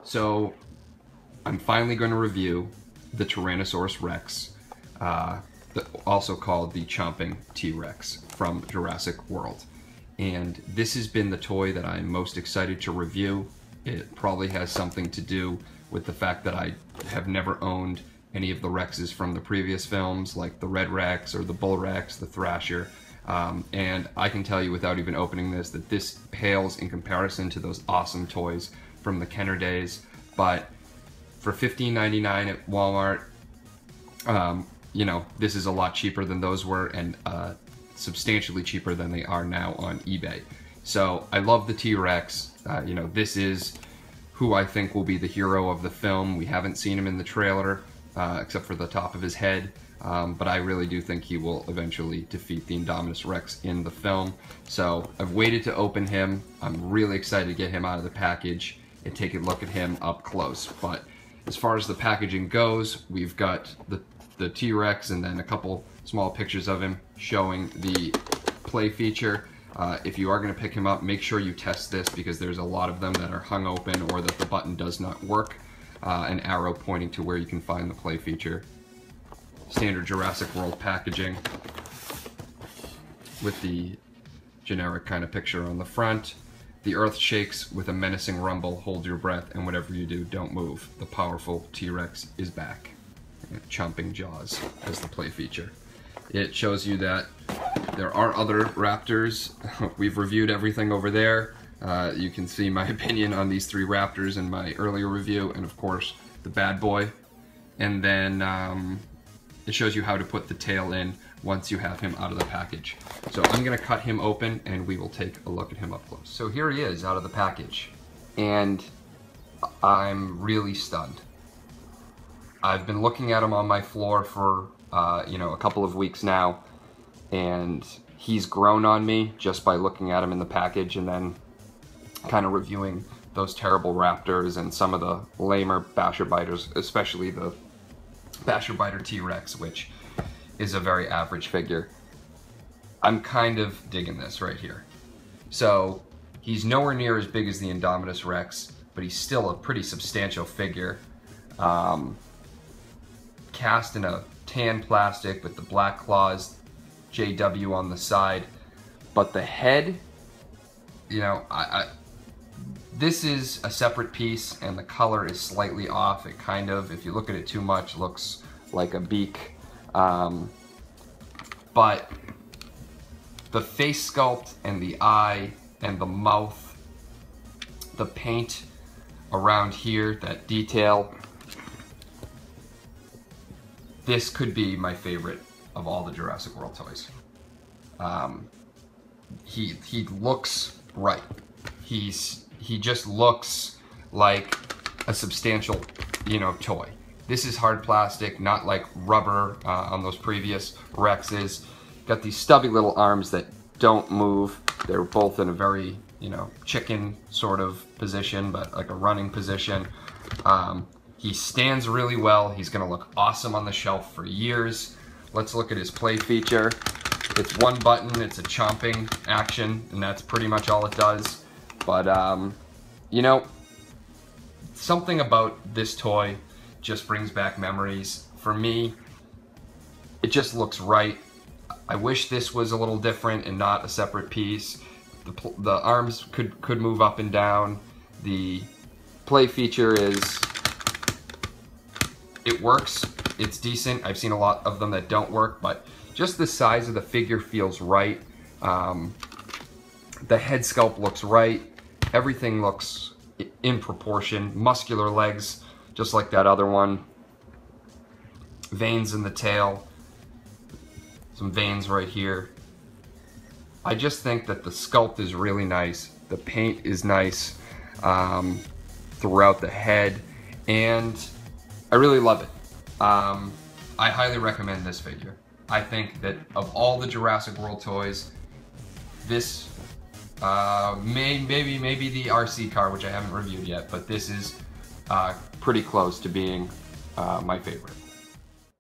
So I'm finally going to review the Tyrannosaurus Rex, also called the Chomping T-Rex from Jurassic World. And this has been the toy that I'm most excited to review. It probably has something to do with the fact that I have never owned any of the Rexes from the previous films, like the Red Rex or the Bull Rex, the Thrasher. And I can tell you without even opening this that this pales in comparison to those awesome toys from the Kenner days. But for $15.99 at Walmart, you know, this is a lot cheaper than those were, and substantially cheaper than they are now on eBay. So I love the T-Rex. You know, this is who I think will be the hero of the film. We haven't seen him in the trailer, except for the top of his head. But I really do think he will eventually defeat the Indominus Rex in the film. So I've waited to open him. I'm really excited to get him out of the package and take a look at him up close. But as far as the packaging goes, we've got the T-Rex and then a couple small pictures of him showing the play feature. If you are going to pick him up, make sure you test this, because there's a lot of them that are hung open or that the button does not work. An arrow pointing to where you can find the play feature. Standard Jurassic World packaging with the generic kind of picture on the front. The earth shakes with a menacing rumble. Hold your breath, and whatever you do, don't move. The powerful T-Rex is back. Chomping jaws as the play feature. It shows you that there are other raptors. We've reviewed everything over there. You can see my opinion on these three raptors in my earlier review, and of course the bad boy. And then it shows you how to put the tail in once you have him out of the package. So I'm gonna cut him open and we will take a look at him up close. So here he is out of the package, and I'm really stunned. I've been looking at him on my floor for you know, a couple of weeks now, and he's grown on me just by looking at him in the package and then kind of reviewing those terrible raptors and some of the lamer basher biters, especially the basher biter T-Rex, which is a very average figure. I'm kind of digging this right here. So he's nowhere near as big as the Indominus Rex, but he's still a pretty substantial figure. Cast in a tan plastic with the black claws, JW on the side. But the head, you know, this is a separate piece, and the color is slightly off. It kind of, if you look at it too much, looks like a beak. But the face sculpt and the eye and the mouth, the paint around here, that detail, this could be my favorite of all the Jurassic World toys. He looks right. He just looks like a substantial, you know, toy. This is hard plastic, not like rubber on those previous Rexes. Got these stubby little arms that don't move. They're both in a very, you know, chicken sort of position, but like a running position. He stands really well. He's gonna look awesome on the shelf for years. Let's look at his play feature. It's one button, it's a chomping action, and that's pretty much all it does. But, you know, something about this toy just brings back memories. For me, it just looks right. I wish this was a little different and not a separate piece. The arms could move up and down. The play feature is, it works, it's decent. I've seen a lot of them that don't work, but just the size of the figure feels right. The head sculpt looks right. Everything looks in proportion. Muscular legs, just like that other one. Veins in the tail. Some veins right here. I just think that the sculpt is really nice. The paint is nice throughout the head, and I really love it. I highly recommend this figure. I think that of all the Jurassic World toys, this maybe the RC car, which I haven't reviewed yet, but this is pretty close to being my favorite.